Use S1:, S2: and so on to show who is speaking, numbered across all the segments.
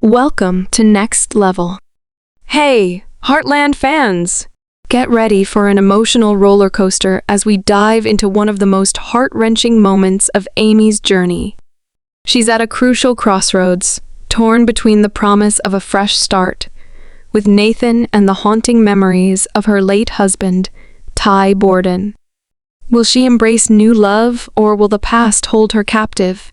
S1: Welcome to Next Level. Hey, Heartland fans! Get ready for an emotional roller coaster as we dive into one of the most heart-wrenching moments of Amy's journey. She's at a crucial crossroads, torn between the promise of a fresh start, with Nathan and the haunting memories of her late husband, Ty Borden. Will she embrace new love, or will the past hold her captive?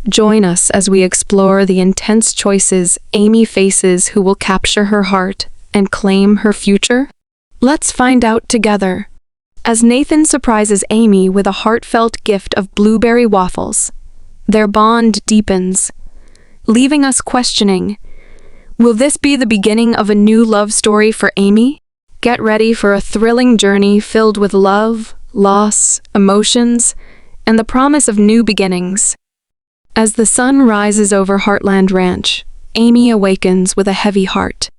S1: Join us as we explore the intense choices Amy faces who will capture her heart and claim her future. Let's find out together. As Nathan surprises Amy with a heartfelt gift of blueberry waffles, their bond deepens, leaving us questioning, will this be the beginning of a new love story for Amy? Get ready for a thrilling journey filled with love, loss, emotions, and the promise of new beginnings. As the sun rises over Heartland Ranch, Amy awakens with a heavy heart.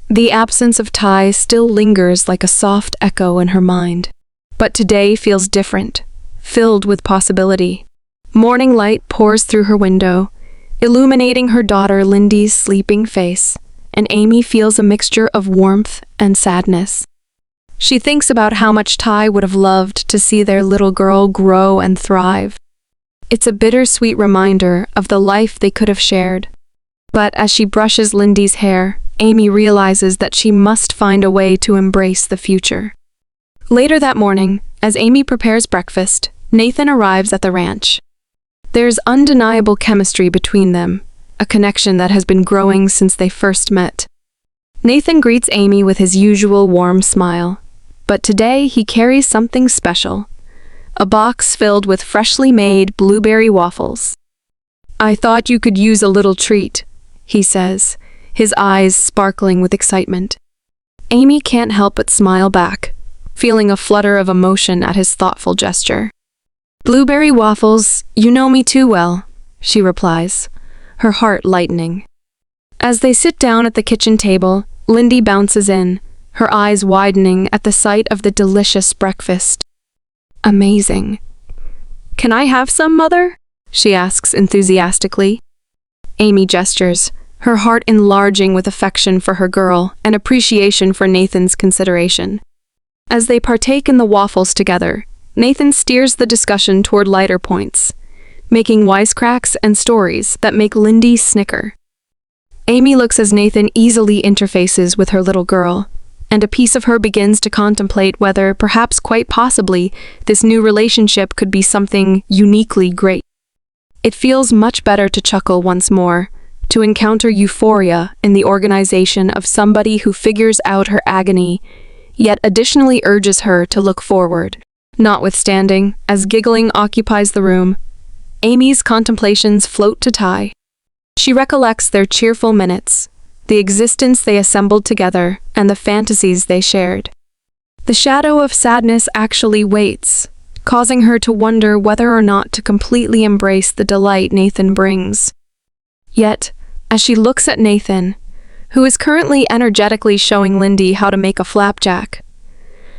S1: The absence of Ty still lingers like a soft echo in her mind. But today feels different, filled with possibility. Morning light pours through her window, illuminating her daughter Lindy's sleeping face, and Amy feels a mixture of warmth and sadness. She thinks about how much Ty would have loved to see their little girl grow and thrive. It's a bittersweet reminder of the life they could have shared. But as she brushes Lindy's hair, Amy realizes that she must find a way to embrace the future. Later that morning, as Amy prepares breakfast, Nathan arrives at the ranch. There's undeniable chemistry between them, a connection that has been growing since they first met. Nathan greets Amy with his usual warm smile, but today he carries something special. A box filled with freshly made blueberry waffles. "I thought you could use a little treat," he says, his eyes sparkling with excitement. Amy can't help but smile back, feeling a flutter of emotion at his thoughtful gesture. "Blueberry waffles, you know me too well," she replies, her heart lightening. As they sit down at the kitchen table, Lindy bounces in, her eyes widening at the sight of the delicious breakfast. "Amazing. Can I have some, Mother?" she asks enthusiastically. Amy gestures, her heart enlarging with affection for her girl and appreciation for Nathan's consideration. As they partake in the waffles together, Nathan steers the discussion toward lighter points, making wisecracks and stories that make Lindy snicker. Amy looks as Nathan easily interfaces with her little girl, and a piece of her begins to contemplate whether, perhaps quite possibly, this new relationship could be something uniquely great. It feels much better to chuckle once more, to encounter euphoria in the organization of somebody who figures out her agony, yet additionally urges her to look forward. Notwithstanding, as giggling occupies the room, Amy's contemplations float to Ty. She recollects their cheerful minutes, the existence they assembled together, and the fantasies they shared. The shadow of sadness actually waits, causing her to wonder whether or not to completely embrace the delight Nathan brings. Yet, as she looks at Nathan, who is currently energetically showing Lindy how to make a flapjack,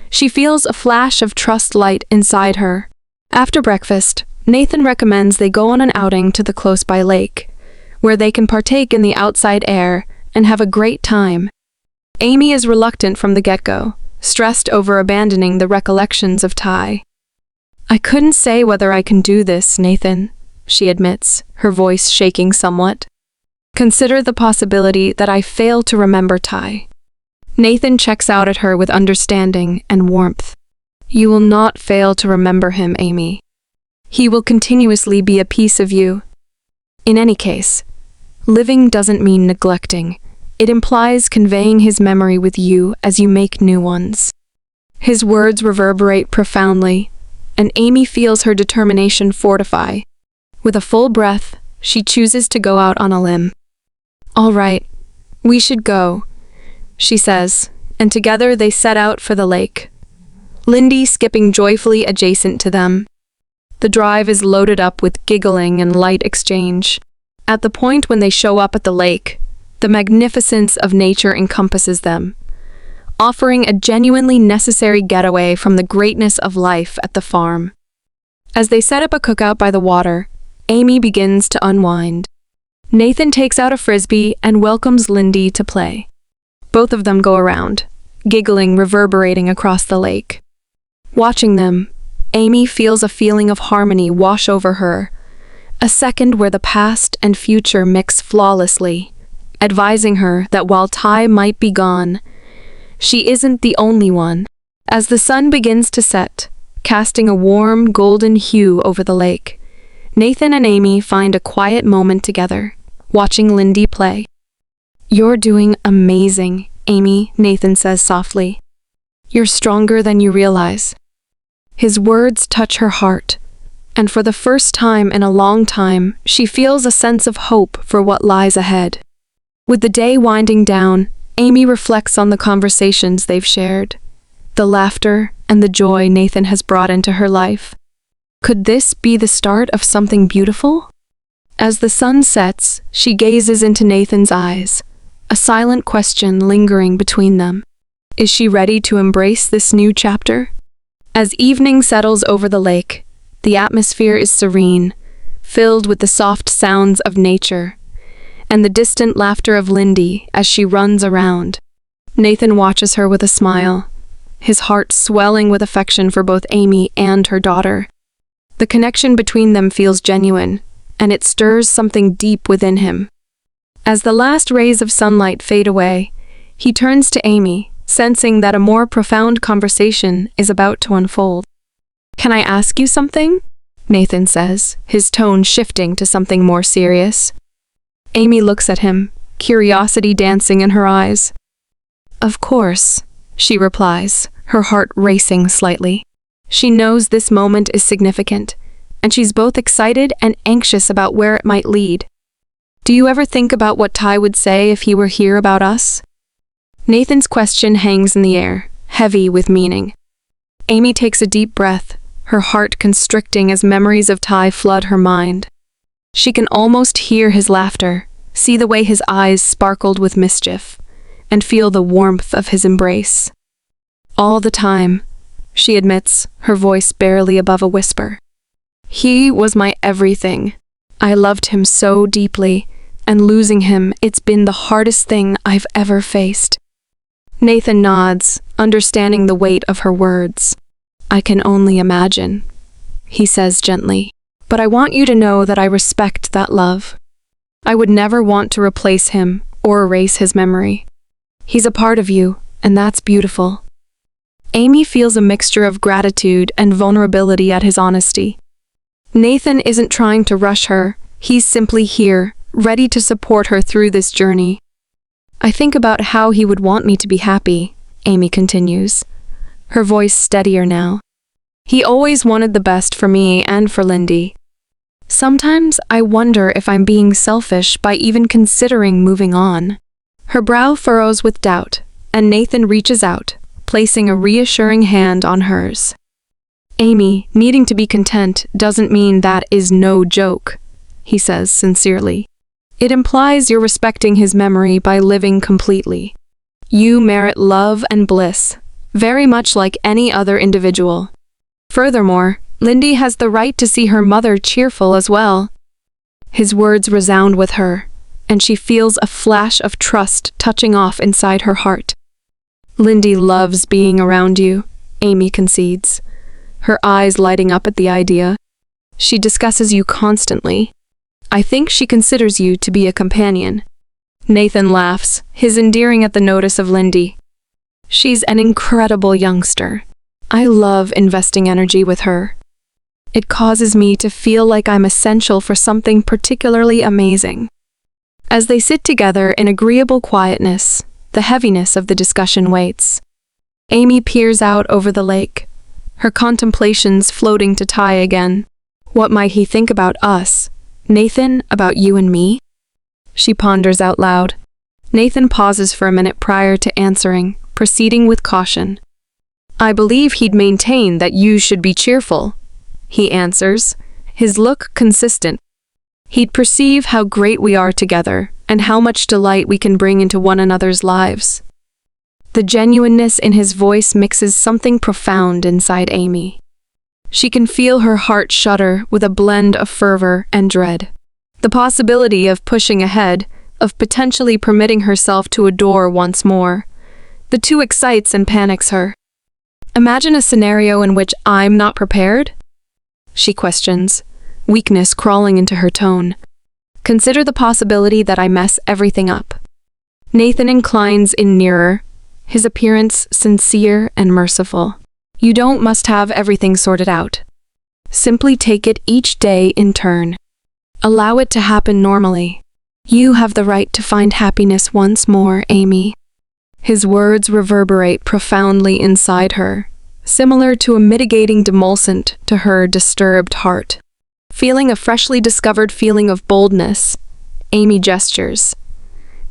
S1: she feels a flash of trust light inside her. After breakfast, Nathan recommends they go on an outing to the close-by lake, where they can partake in the outside air and have a great time. Amy is reluctant from the get-go, stressed over abandoning the recollections of Ty. "I couldn't say whether I can do this, Nathan," she admits, her voice shaking somewhat. "Consider the possibility that I fail to remember Ty." Nathan checks out at her with understanding and warmth. "You will not fail to remember him, Amy. He will continuously be a piece of you. In any case, living doesn't mean neglecting. It implies conveying his memory with you as you make new ones." His words reverberate profoundly, and Amy feels her determination fortify. With a full breath, she chooses to go out on a limb. "All right, we should go," she says, and together they set out for the lake, Lindy skipping joyfully adjacent to them. The drive is loaded up with giggling and light exchange. At the point when they show up at the lake, the magnificence of nature encompasses them, offering a genuinely necessary getaway from the greatness of life at the farm. As they set up a cookout by the water, Amy begins to unwind. Nathan takes out a frisbee and welcomes Lindy to play. Both of them go around, giggling reverberating across the lake. Watching them, Amy feels a feeling of harmony wash over her, a second where the past and future mix flawlessly, advising her that while Ty might be gone, she isn't the only one. As the sun begins to set, casting a warm golden hue over the lake, Nathan and Amy find a quiet moment together, watching Lindy play. "You're doing amazing, Amy," Nathan says softly. "You're stronger than you realize." His words touch her heart, and for the first time in a long time, she feels a sense of hope for what lies ahead. With the day winding down, Amy reflects on the conversations they've shared, the laughter and the joy Nathan has brought into her life. Could this be the start of something beautiful? As the sun sets, she gazes into Nathan's eyes, a silent question lingering between them. Is she ready to embrace this new chapter? As evening settles over the lake, the atmosphere is serene, filled with the soft sounds of nature, and the distant laughter of Lindy as she runs around. Nathan watches her with a smile, his heart swelling with affection for both Amy and her daughter. The connection between them feels genuine, and it stirs something deep within him. As the last rays of sunlight fade away, he turns to Amy, sensing that a more profound conversation is about to unfold. "Can I ask you something?" Nathan says, his tone shifting to something more serious. Amy looks at him, curiosity dancing in her eyes. "Of course," she replies, her heart racing slightly. She knows this moment is significant, and she's both excited and anxious about where it might lead. "Do you ever think about what Ty would say if he were here about us?" Nathan's question hangs in the air, heavy with meaning. Amy takes a deep breath, her heart constricting as memories of Ty flood her mind. She can almost hear his laughter, see the way his eyes sparkled with mischief, and feel the warmth of his embrace. "All the time," she admits, her voice barely above a whisper. "He was my everything. I loved him so deeply, and losing him, it's been the hardest thing I've ever faced." Nathan nods, understanding the weight of her words. "I can only imagine," he says gently. "But I want you to know that I respect that love. I would never want to replace him or erase his memory. He's a part of you, and that's beautiful." Amy feels a mixture of gratitude and vulnerability at his honesty. Nathan isn't trying to rush her, he's simply here, ready to support her through this journey. "I think about how he would want me to be happy," Amy continues, her voice steadier now. "He always wanted the best for me and for Lindy. Sometimes I wonder if I'm being selfish by even considering moving on." Her brow furrows with doubt, and Nathan reaches out, placing a reassuring hand on hers. "Amy, needing to be content doesn't mean that is no joke," he says sincerely. "It implies you're respecting his memory by living completely. You merit love and bliss, very much like any other individual. Furthermore, Lindy has the right to see her mother cheerful as well." His words resound with her, and she feels a flash of trust touching off inside her heart. "Lindy loves being around you," Amy concedes, her eyes lighting up at the idea. "She discusses you constantly. I think she considers you to be a companion." Nathan laughs, his endearing at the notice of Lindy. "She's an incredible youngster. I love investing energy with her. It causes me to feel like I'm essential for something particularly amazing." As they sit together in agreeable quietness, the heaviness of the discussion waits. Amy peers out over the lake, her contemplations floating to Ty again. What might he think about us? Nathan, about you and me? She ponders out loud. Nathan pauses for a minute prior to answering, proceeding with caution. "I believe he'd maintain that you should be cheerful," he answers, his look consistent. "He'd perceive how great we are together and how much delight we can bring into one another's lives." The genuineness in his voice mixes something profound inside Amy. She can feel her heart shudder with a blend of fervor and dread. The possibility of pushing ahead, of potentially permitting herself to adore once more. The two excites and panics her. Imagine a scenario in which I'm not prepared? She questions, weakness crawling into her tone. Consider the possibility that I mess everything up. Nathan inclines in nearer, his appearance sincere and merciful. You must have everything sorted out. Simply take it each day in turn. Allow it to happen normally. You have the right to find happiness once more, Amy. His words reverberate profoundly inside her, similar to a mitigating demulcent to her disturbed heart. Feeling a freshly discovered feeling of boldness, Amy gestures,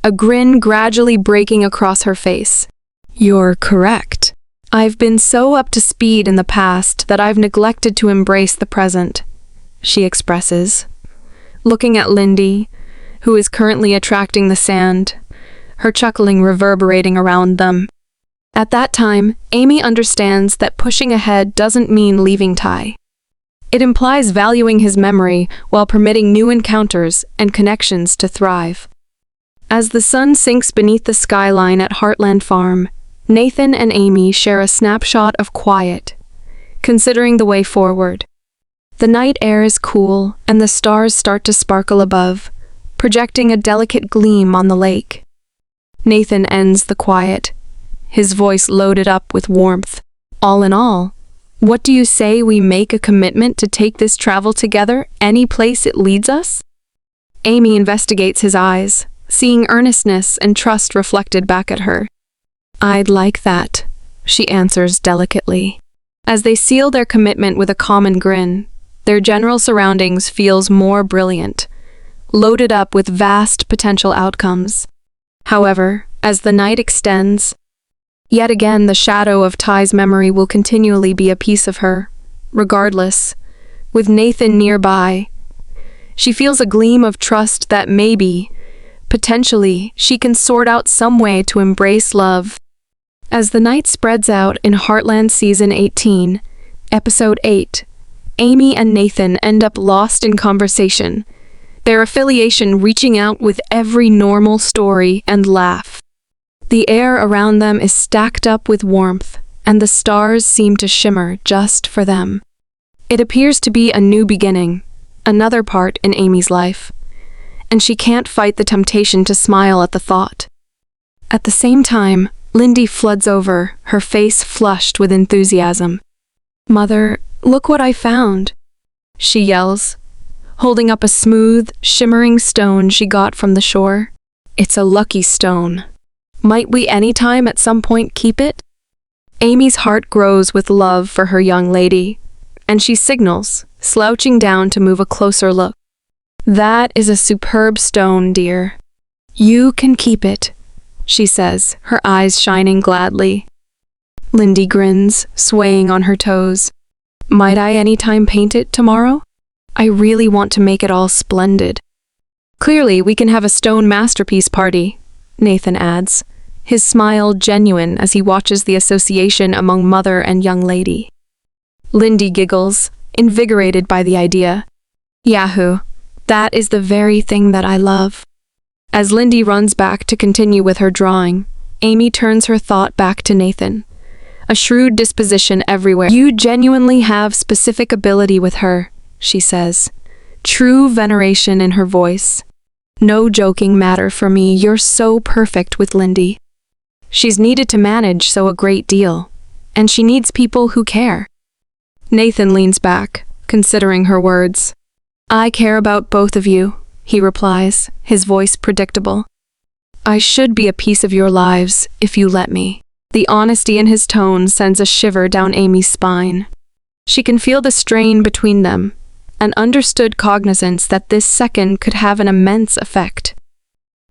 S1: a grin gradually breaking across her face. You're correct. I've been so up to speed in the past that I've neglected to embrace the present, she expresses, looking at Lindy, who is currently attracting the sand, her chuckling reverberating around them. At that time, Amy understands that pushing ahead doesn't mean leaving Ty. It implies valuing his memory while permitting new encounters and connections to thrive. As the sun sinks beneath the skyline at Heartland Farm, Nathan and Amy share a snapshot of quiet, considering the way forward. The night air is cool, and the stars start to sparkle above, projecting a delicate gleam on the lake. Nathan ends the quiet, his voice loaded up with warmth. All in all, what do you say we make a commitment to take this travel together any place it leads us? Amy investigates his eyes, seeing earnestness and trust reflected back at her. I'd like that, she answers delicately. As they seal their commitment with a common grin, their general surroundings feels more brilliant, loaded up with vast potential outcomes. However, as the night extends, yet again the shadow of Ty's memory will continually be a piece of her. Regardless, with Nathan nearby, she feels a gleam of trust that maybe, potentially, she can sort out some way to embrace love. As the night spreads out in Heartland Season 18, Episode 8, Amy and Nathan end up lost in conversation, their affiliation reaching out with every normal story and laugh. The air around them is stacked up with warmth, and the stars seem to shimmer just for them. It appears to be a new beginning, another part in Amy's life, and she can't fight the temptation to smile at the thought. At the same time, Lindy floods over, her face flushed with enthusiasm. Mother, look what I found, she yells, holding up a smooth, shimmering stone she got from the shore. It's a lucky stone. Might we anytime at some point keep it? Amy's heart grows with love for her young lady, and she signals, slouching down to move a closer look. That is a superb stone, dear. You can keep it, she says, her eyes shining gladly. Lindy grins, swaying on her toes. Might I anytime paint it tomorrow? I really want to make it all splendid. Clearly, we can have a stone masterpiece party, Nathan adds, his smile genuine as he watches the association among mother and young lady. Lindy giggles, invigorated by the idea. Yahoo! That is the very thing that I love. As Lindy runs back to continue with her drawing, Amy turns her thought back to Nathan. A shrewd disposition everywhere. You genuinely have specific ability with her, she says, true veneration in her voice. No joking matter for me, you're so perfect with Lindy. She's needed to manage so a great deal, and she needs people who care. Nathan leans back, considering her words. I care about both of you, he replies, his voice predictable. I should be a piece of your lives, if you let me. The honesty in his tone sends a shiver down Amy's spine. She can feel the strain between them, an understood cognizance that this second could have an immense effect.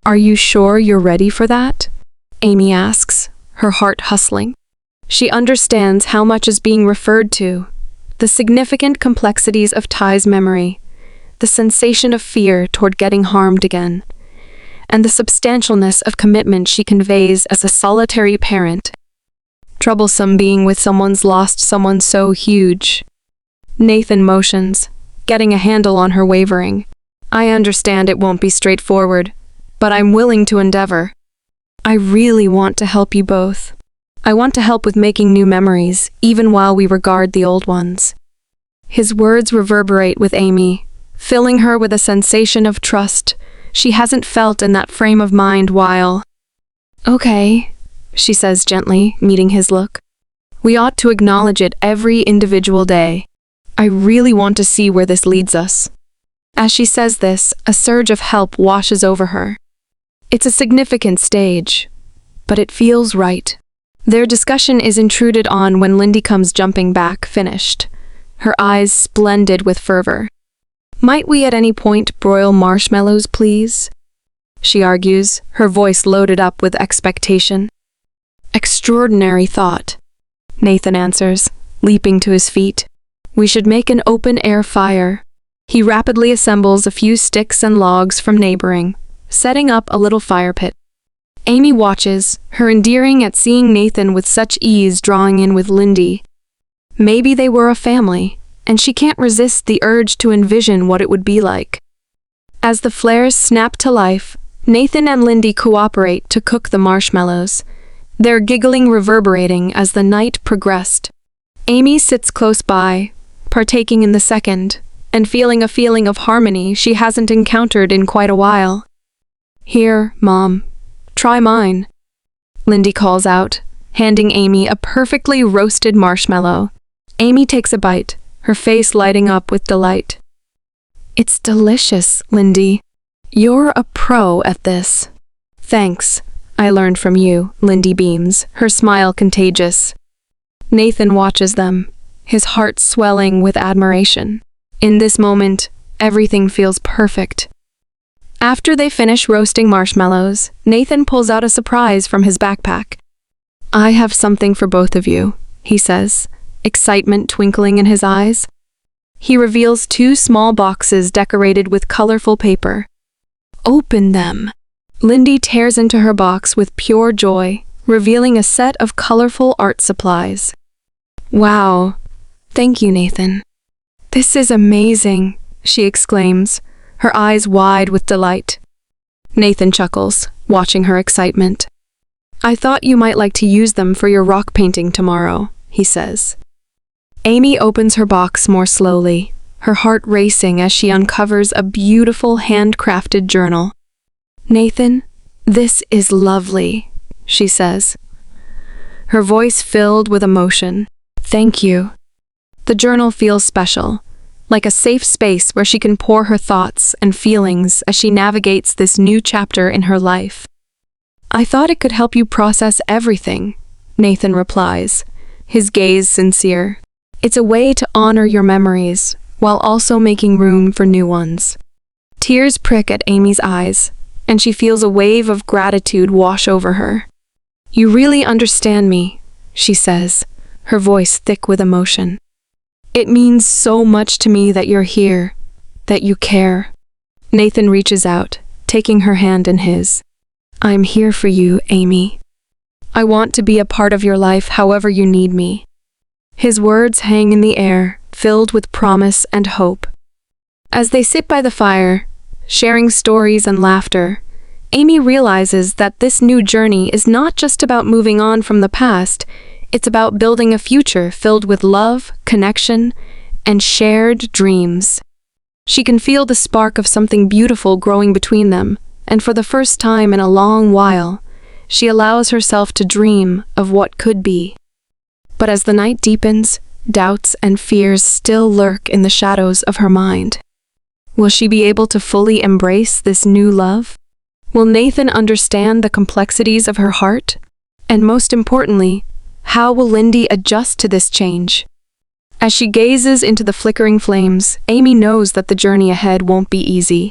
S1: Are you sure you're ready for that? Amy asks, her heart hustling. She understands how much is being referred to, the significant complexities of Ty's memory, the sensation of fear toward getting harmed again, and the substantialness of commitment she conveys as a solitary parent. Troublesome being with someone's lost someone so huge. Nathan motions, getting a handle on her wavering. I understand it won't be straightforward, but I'm willing to endeavor. I really want to help you both. I want to help with making new memories, even while we regard the old ones." His words reverberate with Amy, filling her with a sensation of trust she hasn't felt in that frame of mind while. "Okay," she says gently, meeting his look. "We ought to acknowledge it every individual day. I really want to see where this leads us." As she says this, a surge of help washes over her. It's a significant stage, but it feels right. Their discussion is intruded on when Lindy comes jumping back, finished, her eyes splendid with fervor. "Might we at any point broil marshmallows, please?" she argues, her voice loaded up with expectation. "Extraordinary thought," Nathan answers, leaping to his feet. "We should make an open-air fire." He rapidly assembles a few sticks and logs from neighboring, setting up a little fire pit. Amy watches, her endearing at seeing Nathan with such ease drawing in with Lindy. Maybe they were a family, and she can't resist the urge to envision what it would be like. As the flares snap to life, Nathan and Lindy cooperate to cook the marshmallows, their giggling reverberating as the night progressed. Amy sits close by, partaking in the second, and feeling a feeling of harmony she hasn't encountered in quite a while. "Here, Mom, try mine," Lindy calls out, handing Amy a perfectly roasted marshmallow. Amy takes a bite, her face lighting up with delight. "It's delicious, Lindy. You're a pro at this." "Thanks. I learned from you," Lindy beams, her smile contagious. Nathan watches them, his heart swelling with admiration. In this moment, everything feels perfect. After they finish roasting marshmallows, Nathan pulls out a surprise from his backpack. "I have something for both of you," he says, excitement twinkling in his eyes. He reveals 2 small boxes decorated with colorful paper. "Open them." Lindy tears into her box with pure joy, revealing a set of colorful art supplies. "Wow. Thank you, Nathan. This is amazing," she exclaims, her eyes wide with delight. Nathan chuckles, watching her excitement. "I thought you might like to use them for your rock painting tomorrow," he says. Amy opens her box more slowly, her heart racing as she uncovers a beautiful handcrafted journal. "Nathan, this is lovely," she says, her voice filled with emotion. "Thank you." The journal feels special, like a safe space where she can pour her thoughts and feelings as she navigates this new chapter in her life. "I thought it could help you process everything," Nathan replies, his gaze sincere. "It's a way to honor your memories, while also making room for new ones." Tears prick at Amy's eyes, and she feels a wave of gratitude wash over her. "You really understand me," she says, her voice thick with emotion. "It means so much to me that you're here, that you care." Nathan reaches out, taking her hand in his. "I'm here for you, Amy. I want to be a part of your life however you need me." His words hang in the air, filled with promise and hope. As they sit by the fire, sharing stories and laughter, Amy realizes that this new journey is not just about moving on from the past, it's about building a future filled with love, connection, and shared dreams. She can feel the spark of something beautiful growing between them, and for the first time in a long while, she allows herself to dream of what could be. But as the night deepens, doubts and fears still lurk in the shadows of her mind. Will she be able to fully embrace this new love? Will Nathan understand the complexities of her heart? And most importantly, how will Lindy adjust to this change? As she gazes into the flickering flames, Amy knows that the journey ahead won't be easy.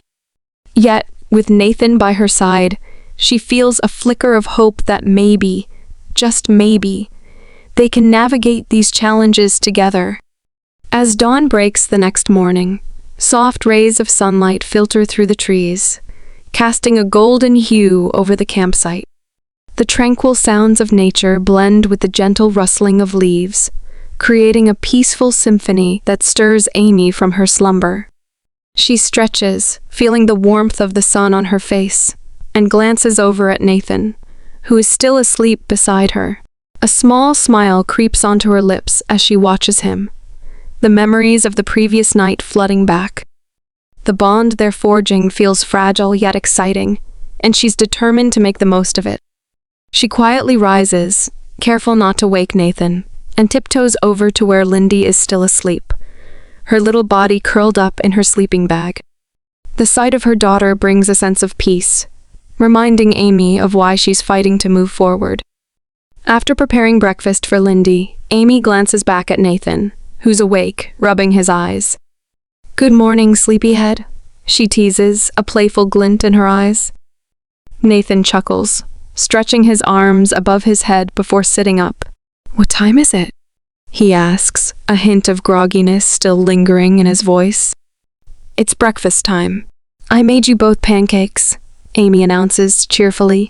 S1: Yet, with Nathan by her side, she feels a flicker of hope that maybe, just maybe, they can navigate these challenges together. As dawn breaks the next morning, soft rays of sunlight filter through the trees, casting a golden hue over the campsite. The tranquil sounds of nature blend with the gentle rustling of leaves, creating a peaceful symphony that stirs Amy from her slumber. She stretches, feeling the warmth of the sun on her face, and glances over at Nathan, who is still asleep beside her. A small smile creeps onto her lips as she watches him, the memories of the previous night flooding back. The bond they're forging feels fragile yet exciting, and she's determined to make the most of it. She quietly rises, careful not to wake Nathan, and tiptoes over to where Lindy is still asleep, her little body curled up in her sleeping bag. The sight of her daughter brings a sense of peace, reminding Amy of why she's fighting to move forward. After preparing breakfast for Lindy, Amy glances back at Nathan, who's awake, rubbing his eyes. "Good morning, sleepyhead," she teases, a playful glint in her eyes. Nathan chuckles, stretching his arms above his head before sitting up. "What time is it?" he asks, a hint of grogginess still lingering in his voice. "It's breakfast time. I made you both pancakes," Amy announces cheerfully.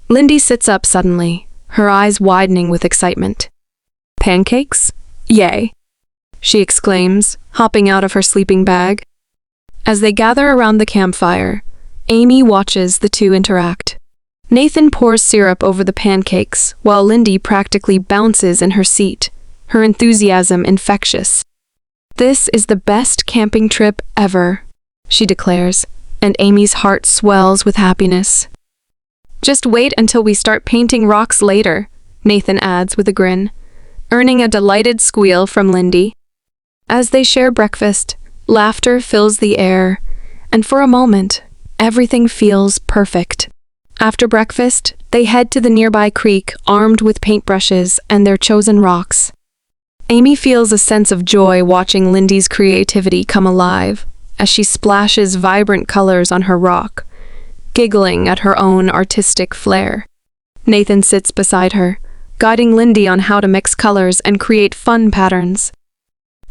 S1: Lindy sits up suddenly, her eyes widening with excitement. "Pancakes? Yay!" she exclaims, hopping out of her sleeping bag. As they gather around the campfire, Amy watches the two interact. Nathan pours syrup over the pancakes, while Lindy practically bounces in her seat, her enthusiasm infectious. "This is the best camping trip ever," she declares, and Amy's heart swells with happiness. "Just wait until we start painting rocks later," Nathan adds with a grin, earning a delighted squeal from Lindy. As they share breakfast, laughter fills the air, and for a moment, everything feels perfect. After breakfast, they head to the nearby creek armed with paintbrushes and their chosen rocks. Amy feels a sense of joy watching Lindy's creativity come alive as she splashes vibrant colors on her rock, giggling at her own artistic flair. Nathan sits beside her, guiding Lindy on how to mix colors and create fun patterns.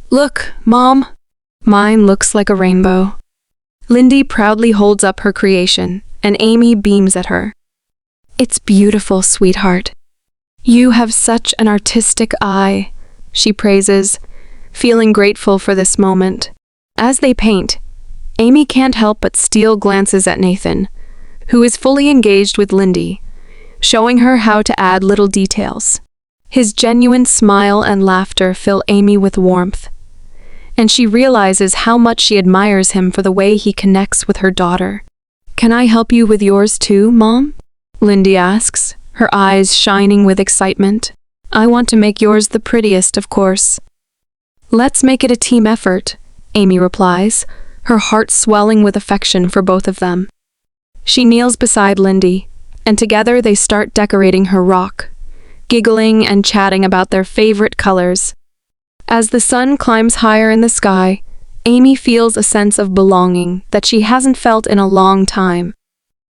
S1: "Look, Mom! Mine looks like a rainbow." Lindy proudly holds up her creation, and Amy beams at her. "It's beautiful, sweetheart. You have such an artistic eye," she praises, feeling grateful for this moment. As they paint, Amy can't help but steal glances at Nathan, who is fully engaged with Lindy, showing her how to add little details. His genuine smile and laughter fill Amy with warmth, and she realizes how much she admires him for the way he connects with her daughter. "Can I help you with yours too, Mom?" Lindy asks, her eyes shining with excitement. "I want to make yours the prettiest, of course." "Let's make it a team effort," Amy replies, her heart swelling with affection for both of them. She kneels beside Lindy, and together they start decorating her rock, giggling and chatting about their favorite colors. As the sun climbs higher in the sky, Amy feels a sense of belonging that she hasn't felt in a long time.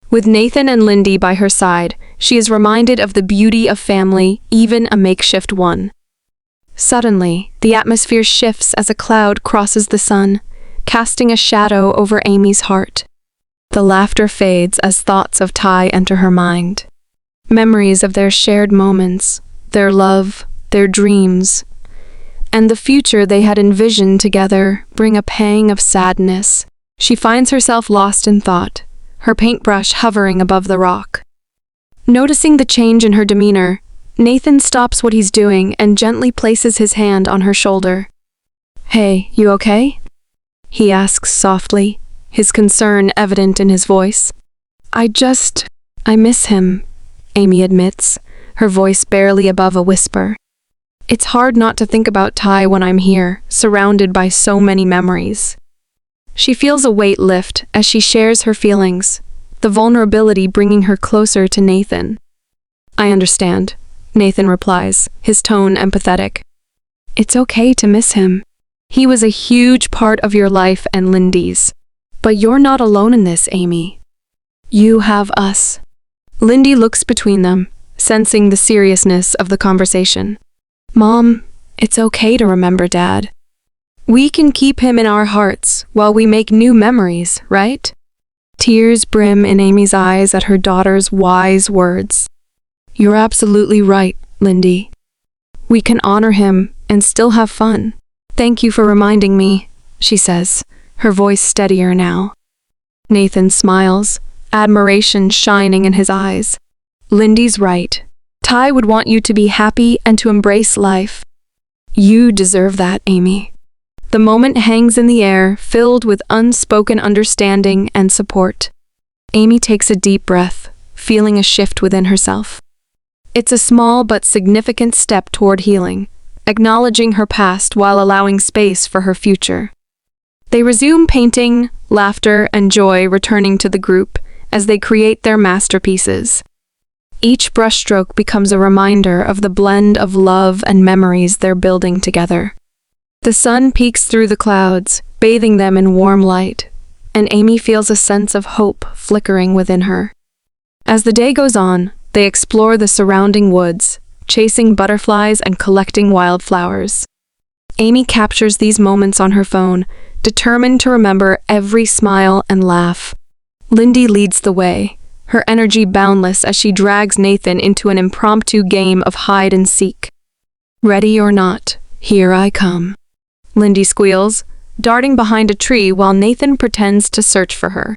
S1: With Nathan and Lindy by her side, she is reminded of the beauty of family, even a makeshift one. Suddenly, the atmosphere shifts as a cloud crosses the sun, casting a shadow over Amy's heart. The laughter fades as thoughts of Ty enter her mind. Memories of their shared moments, their love, their dreams, and the future they had envisioned together bring a pang of sadness. She finds herself lost in thought, her paintbrush hovering above the rock. Noticing the change in her demeanor, Nathan stops what he's doing and gently places his hand on her shoulder. "Hey, you okay?" he asks softly, his concern evident in his voice. I miss him," Amy admits, her voice barely above a whisper. "It's hard not to think about Ty when I'm here, surrounded by so many memories." She feels a weight lift as she shares her feelings, the vulnerability bringing her closer to Nathan. "I understand," Nathan replies, his tone empathetic. "It's okay to miss him. He was a huge part of your life and Lindy's. But you're not alone in this, Amy. You have us." Lindy looks between them, sensing the seriousness of the conversation. "Mom, it's okay to remember Dad. We can keep him in our hearts while we make new memories, right?" Tears brim in Amy's eyes at her daughter's wise words. "You're absolutely right, Lindy. We can honor him and still have fun. Thank you for reminding me," she says, her voice steadier now. Nathan smiles, admiration shining in his eyes. Lindy's right. Ty would want you to be happy and to embrace life. You deserve that, Amy. The moment hangs in the air, filled with unspoken understanding and support. Amy takes a deep breath, feeling a shift within herself. It's a small but significant step toward healing, acknowledging her past while allowing space for her future. They resume painting, laughter, and joy returning to the group as they create their masterpieces. Each brushstroke becomes a reminder of the blend of love and memories they're building together. The sun peeks through the clouds, bathing them in warm light, and Amy feels a sense of hope flickering within her. As the day goes on, they explore the surrounding woods, chasing butterflies and collecting wildflowers. Amy captures these moments on her phone, determined to remember every smile and laugh. Lindy leads the way, her energy boundless as she drags Nathan into an impromptu game of hide and seek. Ready or not, here I come, Lindy squeals, darting behind a tree while Nathan pretends to search for her.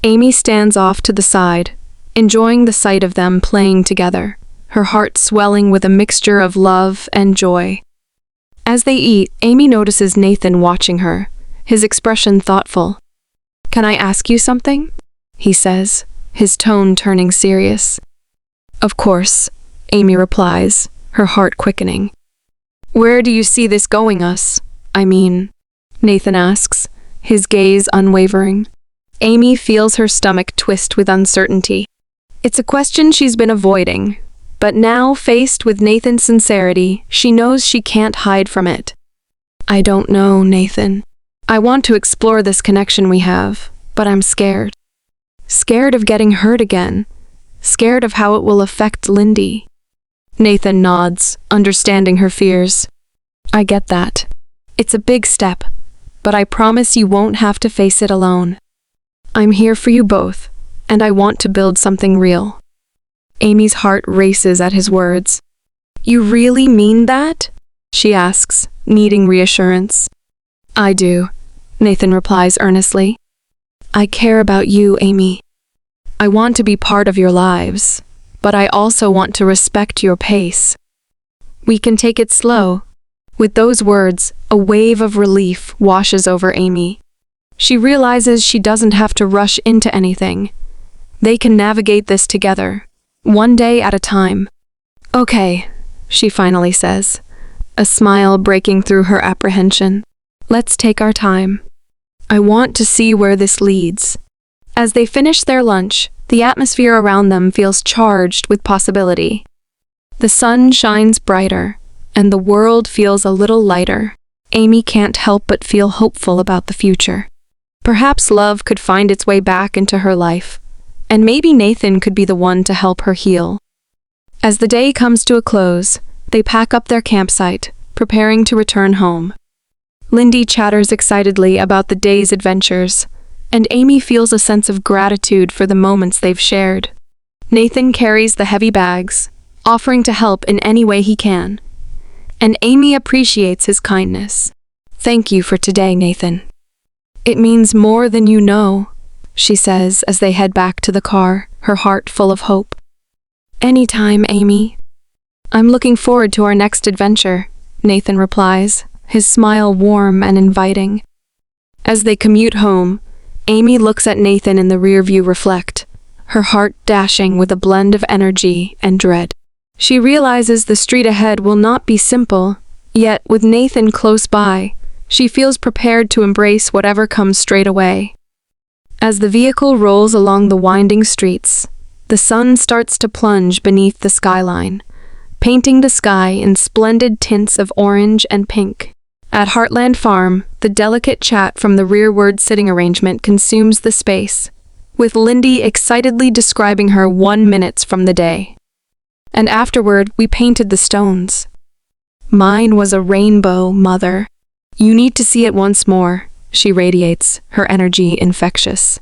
S1: Amy stands off to the side, enjoying the sight of them playing together, her heart swelling with a mixture of love and joy. As they eat, Amy notices Nathan watching her, his expression thoughtful. "Can I ask you something?" he says, his tone turning serious. "Of course," Amy replies, her heart quickening. "Where do you see this going us? I mean," Nathan asks, his gaze unwavering. Amy feels her stomach twist with uncertainty. It's a question she's been avoiding, but now, faced with Nathan's sincerity, she knows she can't hide from it. "I don't know, Nathan. I want to explore this connection we have, but I'm scared. Scared of getting hurt again. Scared of how it will affect Lindy." Nathan nods, understanding her fears. "I get that. It's a big step, but I promise you won't have to face it alone. I'm here for you both, and I want to build something real." Amy's heart races at his words. "You really mean that?" she asks, needing reassurance. "I do," Nathan replies earnestly. "I care about you, Amy. I want to be part of your lives, but I also want to respect your pace. We can take it slow." With those words, a wave of relief washes over Amy. She realizes she doesn't have to rush into anything. They can navigate this together, one day at a time. "Okay," she finally says, a smile breaking through her apprehension. "Let's take our time. I want to see where this leads." As they finish their lunch, the atmosphere around them feels charged with possibility. The sun shines brighter, and the world feels a little lighter. Amy can't help but feel hopeful about the future. Perhaps love could find its way back into her life, and maybe Nathan could be the one to help her heal. As the day comes to a close, they pack up their campsite, preparing to return home. Lindy chatters excitedly about the day's adventures, and Amy feels a sense of gratitude for the moments they've shared. Nathan carries the heavy bags, offering to help in any way he can, and Amy appreciates his kindness. "Thank you for today, Nathan. It means more than you know," she says as they head back to the car, her heart full of hope. "Anytime, Amy. I'm looking forward to our next adventure," Nathan replies, his smile warm and inviting. As they commute home, Amy looks at Nathan in the rearview reflect, her heart dashing with a blend of energy and dread. She realizes the street ahead will not be simple, yet with Nathan close by, she feels prepared to embrace whatever comes straight away. As the vehicle rolls along the winding streets, the sun starts to plunge beneath the skyline, painting the sky in splendid tints of orange and pink. At Heartland Farm, the delicate chat from the rearward sitting arrangement consumes the space, with Lindy excitedly describing her 1 minute from the day. "And afterward, we painted the stones. Mine was a rainbow, Mother. You need to see it once more," she radiates, her energy infectious.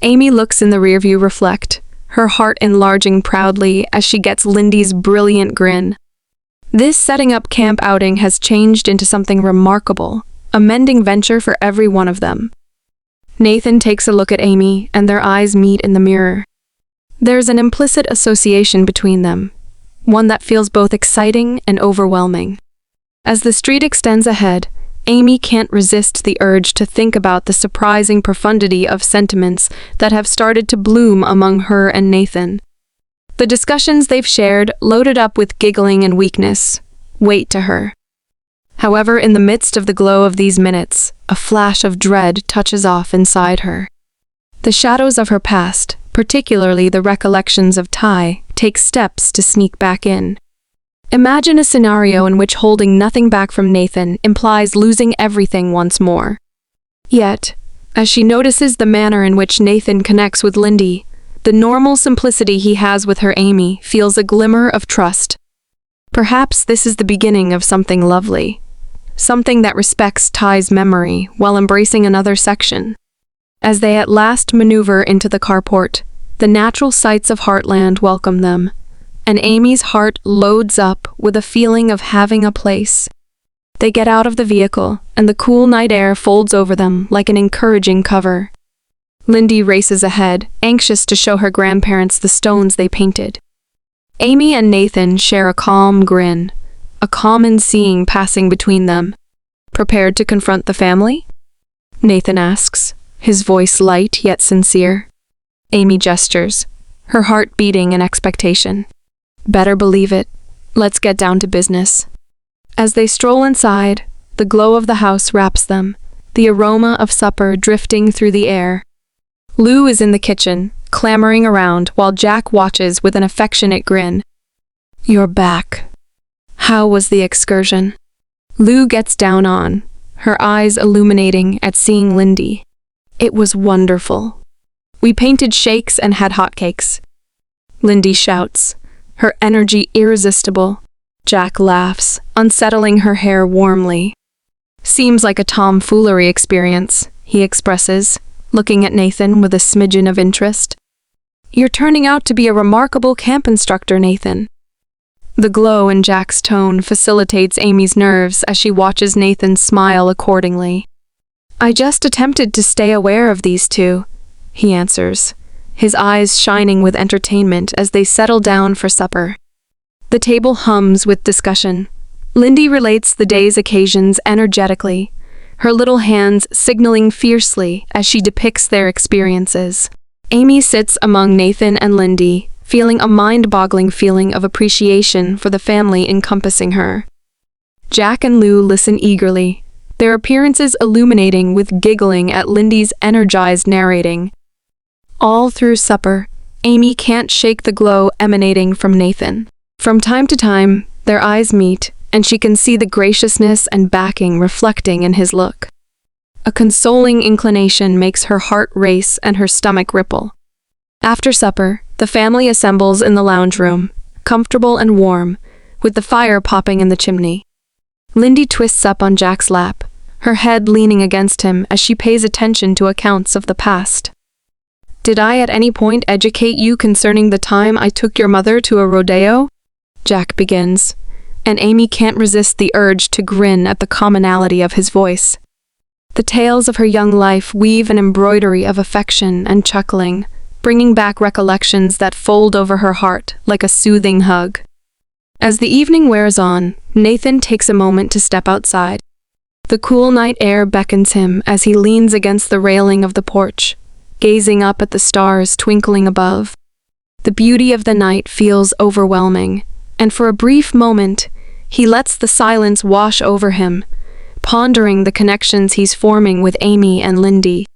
S1: Amy looks in the rearview reflect, her heart enlarging proudly as she gets Lindy's brilliant grin. This setting up camp outing has changed into something remarkable, a mending venture for every one of them. Nathan takes a look at Amy, and their eyes meet in the mirror. There's an implicit association between them, one that feels both exciting and overwhelming. As the street extends ahead, Amy can't resist the urge to think about the surprising profundity of sentiments that have started to bloom among her and Nathan. The discussions they've shared, loaded up with giggling and weakness, wait to her. However, in the midst of the glow of these minutes, a flash of dread touches off inside her. The shadows of her past, particularly the recollections of Ty, take steps to sneak back in. Imagine a scenario in which holding nothing back from Nathan implies losing everything once more. Yet, as she notices the manner in which Nathan connects with Lindy, the normal simplicity he has with her Amy feels a glimmer of trust. Perhaps this is the beginning of something lovely. Something that respects Ty's memory while embracing another section. As they at last maneuver into the carport, the natural sights of Heartland welcome them, and Amy's heart loads up with a feeling of having a place. They get out of the vehicle, and the cool night air folds over them like an encouraging cover. Lindy races ahead, anxious to show her grandparents the stones they painted. Amy and Nathan share a calm grin, a common seeing passing between them. Prepared to confront the family? Nathan asks, his voice light yet sincere. Amy gestures, her heart beating in expectation. Better believe it. Let's get down to business. As they stroll inside, the glow of the house wraps them, the aroma of supper drifting through the air. Lou is in the kitchen, clamoring around while Jack watches with an affectionate grin. You're back. How was the excursion? Lou gets down on, her eyes illuminating at seeing Lindy. It was wonderful. We painted shakes and had hotcakes. Lindy shouts, her energy irresistible. Jack laughs, unsettling her hair warmly. Seems like a tomfoolery experience, he expresses, looking at Nathan with a smidgen of interest. You're turning out to be a remarkable camp instructor, Nathan. The glow in Jack's tone facilitates Amy's nerves as she watches Nathan smile accordingly. I just attempted to stay aware of these two, he answers, his eyes shining with entertainment as they settle down for supper. The table hums with discussion. Lindy relates the day's occasions energetically, her little hands signaling fiercely as she depicts their experiences. Amy sits among Nathan and Lindy, feeling a mind-boggling feeling of appreciation for the family encompassing her. Jack and Lou listen eagerly, their appearances illuminating with giggling at Lindy's energized narrating. All through supper, Amy can't shake the glow emanating from Nathan. From time to time, their eyes meet, and she can see the graciousness and backing reflecting in his look. A consoling inclination makes her heart race and her stomach ripple. After supper, the family assembles in the lounge room, comfortable and warm, with the fire popping in the chimney. Lindy twists up on Jack's lap, her head leaning against him as she pays attention to accounts of the past. Did I at any point educate you concerning the time I took your mother to a rodeo? Jack begins, and Amy can't resist the urge to grin at the commonality of his voice. The tales of her young life weave an embroidery of affection and chuckling, bringing back recollections that fold over her heart like a soothing hug. As the evening wears on, Nathan takes a moment to step outside. The cool night air beckons him as he leans against the railing of the porch, gazing up at the stars twinkling above. The beauty of the night feels overwhelming, and for a brief moment, he lets the silence wash over him, pondering the connections he's forming with Amy and Lindy.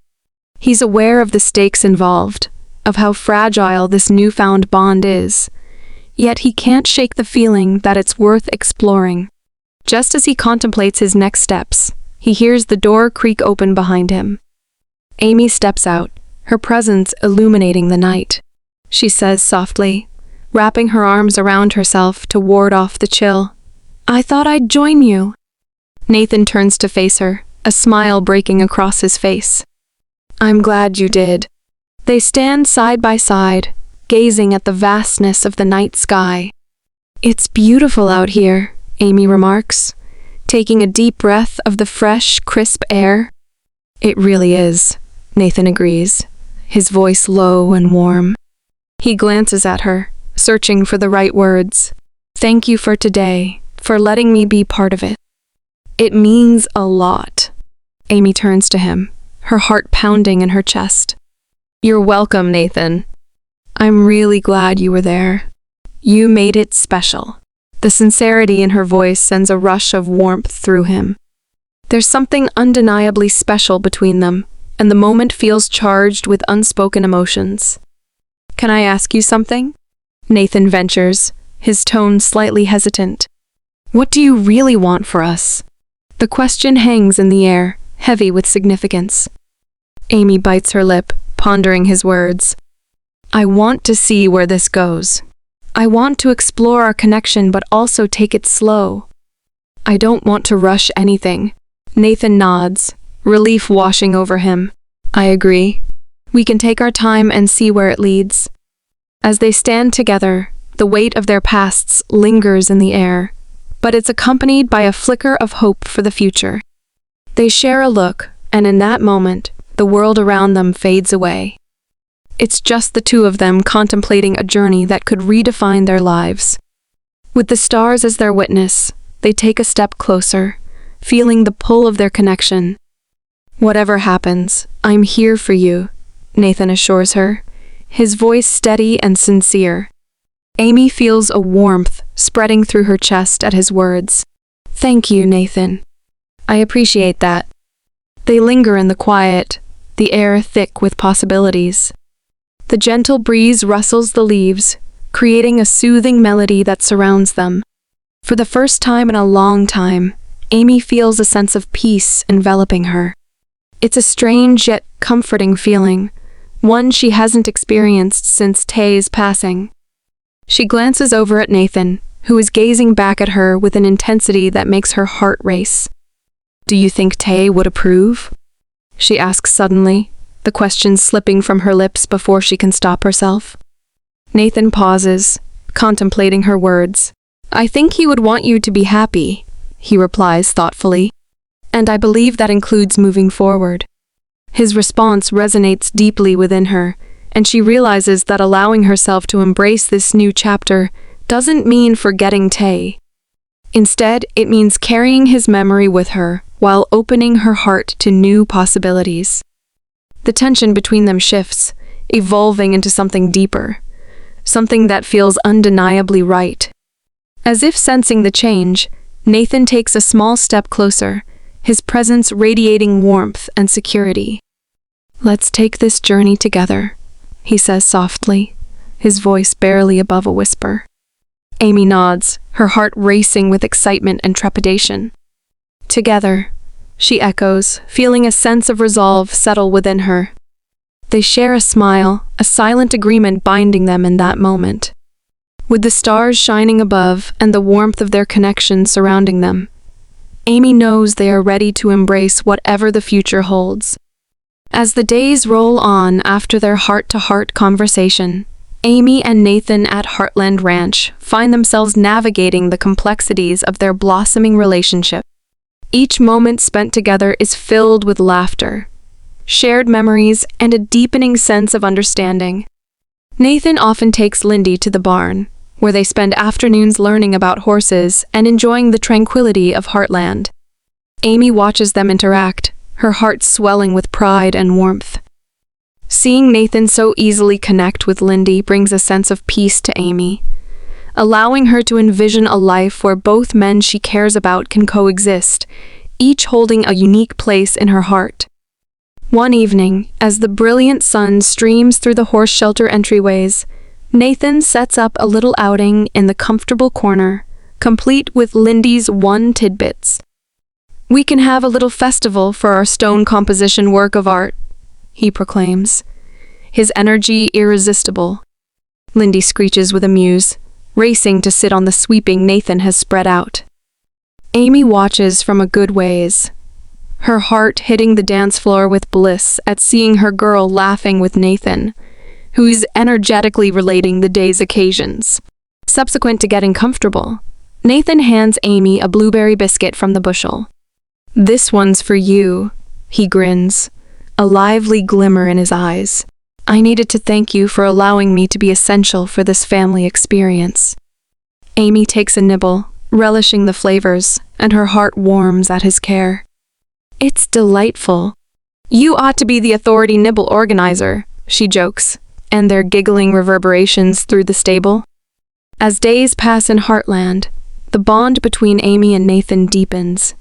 S1: He's aware of the stakes involved, of how fragile this newfound bond is, yet he can't shake the feeling that it's worth exploring. Just as he contemplates his next steps, he hears the door creak open behind him. Amy steps out, her presence illuminating the night. She says softly, wrapping her arms around herself to ward off the chill, I thought I'd join you. Nathan turns to face her, a smile breaking across his face. I'm glad you did. They stand side by side, gazing at the vastness of the night sky. It's beautiful out here, Amy remarks, taking a deep breath of the fresh, crisp air. It really is, Nathan agrees, his voice low and warm. He glances at her, searching for the right words. Thank you for today, for letting me be part of it. It means a lot. Amy turns to him, her heart pounding in her chest. You're welcome, Nathan. I'm really glad you were there. You made it special. The sincerity in her voice sends a rush of warmth through him. There's something undeniably special between them, and the moment feels charged with unspoken emotions. Can I ask you something? Nathan ventures, his tone slightly hesitant. What do you really want for us? The question hangs in the air, heavy with significance. Amy bites her lip, pondering his words. I want to see where this goes. I want to explore our connection but also take it slow. I don't want to rush anything. Nathan nods, relief washing over him. I agree. We can take our time and see where it leads. As they stand together, the weight of their pasts lingers in the air, but it's accompanied by a flicker of hope for the future. They share a look, and in that moment, the world around them fades away. It's just the two of them contemplating a journey that could redefine their lives. With the stars as their witness, they take a step closer, feeling the pull of their connection. Whatever happens, I'm here for you, Nathan assures her, his voice steady and sincere. Amy feels a warmth spreading through her chest at his words. Thank you, Nathan. I appreciate that. They linger in the quiet, the air thick with possibilities. The gentle breeze rustles the leaves, creating a soothing melody that surrounds them. For the first time in a long time, Amy feels a sense of peace enveloping her. It's a strange yet comforting feeling, one she hasn't experienced since Tay's passing. She glances over at Nathan, who is gazing back at her with an intensity that makes her heart race. Do you think Tay would approve? She asks suddenly, the question slipping from her lips before she can stop herself. Nathan pauses, contemplating her words. I think he would want you to be happy, he replies thoughtfully. And I believe that includes moving forward. His response resonates deeply within her, and she realizes that allowing herself to embrace this new chapter doesn't mean forgetting Tay. Instead, it means carrying his memory with her while opening her heart to new possibilities. The tension between them shifts, evolving into something deeper, something that feels undeniably right. As if sensing the change, Nathan takes a small step closer, his presence radiating warmth and security. Let's take this journey together, he says softly, his voice barely above a whisper. Amy nods, her heart racing with excitement and trepidation. Together, she echoes, feeling a sense of resolve settle within her. They share a smile, a silent agreement binding them in that moment. With the stars shining above and the warmth of their connection surrounding them, Amy knows they are ready to embrace whatever the future holds. As the days roll on after their heart-to-heart conversation, Amy and Nathan at Heartland Ranch find themselves navigating the complexities of their blossoming relationship. Each moment spent together is filled with laughter, shared memories, and a deepening sense of understanding. Nathan often takes Lindy to the barn, where they spend afternoons learning about horses and enjoying the tranquility of Heartland. Amy watches them interact, her heart swelling with pride and warmth. Seeing Nathan so easily connect with Lindy brings a sense of peace to Amy, allowing her to envision a life where both men she cares about can coexist, each holding a unique place in her heart. One evening, as the brilliant sun streams through the horse shelter entryways, Nathan sets up a little outing in the comfortable corner, complete with Lindy's one tidbits. We can have a little festival for our stone composition work of art, he proclaims, his energy irresistible. Lindy screeches with a mews, racing to sit on the sweeping Nathan has spread out. Amy watches from a good ways, her heart hitting the dance floor with bliss at seeing her girl laughing with Nathan, who is energetically relating the day's occasions. Subsequent to getting comfortable, Nathan hands Amy a blueberry biscuit from the bushel. "This one's for you," he grins, a lively glimmer in his eyes. "I needed to thank you for allowing me to be essential for this family experience." Amy takes a nibble, relishing the flavors, and her heart warms at his care. "It's delightful. You ought to be the authority nibble organizer," she jokes, and their giggling reverberations through the stable. As days pass in Heartland, the bond between Amy and Nathan deepens,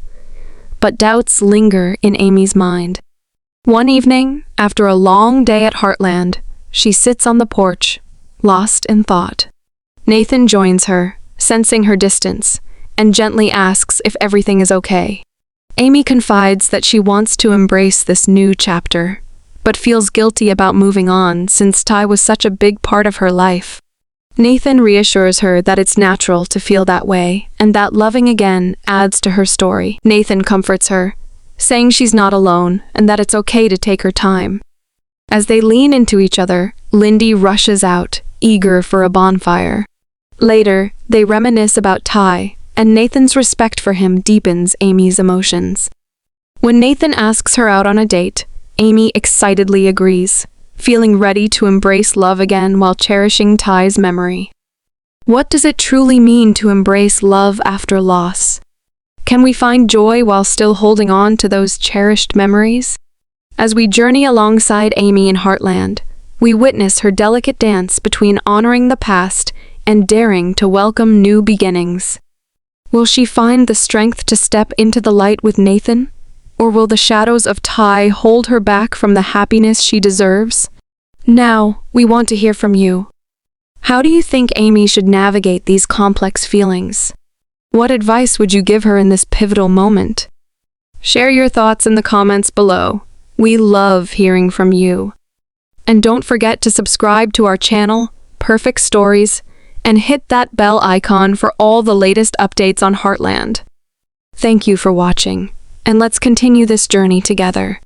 S1: but doubts linger in Amy's mind. One evening, after a long day at Heartland, she sits on the porch, lost in thought. Nathan joins her, sensing her distance, and gently asks if everything is okay. Amy confides that she wants to embrace this new chapter, but feels guilty about moving on since Ty was such a big part of her life. Nathan reassures her that it's natural to feel that way, and that loving again adds to her story. Nathan comforts her, saying she's not alone and that it's okay to take her time. As they lean into each other, Lindy rushes out, eager for a bonfire. Later, they reminisce about Ty, and Nathan's respect for him deepens Amy's emotions. When Nathan asks her out on a date, Amy excitedly agrees, feeling ready to embrace love again while cherishing Ty's memory. What does it truly mean to embrace love after loss? Can we find joy while still holding on to those cherished memories? As we journey alongside Amy in Heartland, we witness her delicate dance between honoring the past and daring to welcome new beginnings. Will she find the strength to step into the light with Nathan? Or will the shadows of Ty hold her back from the happiness she deserves? Now, we want to hear from you. How do you think Amy should navigate these complex feelings? What advice would you give her in this pivotal moment? Share your thoughts in the comments below. We love hearing from you. And don't forget to subscribe to our channel, Perfect Stories, and hit that bell icon for all the latest updates on Heartland. Thank you for watching, and let's continue this journey together.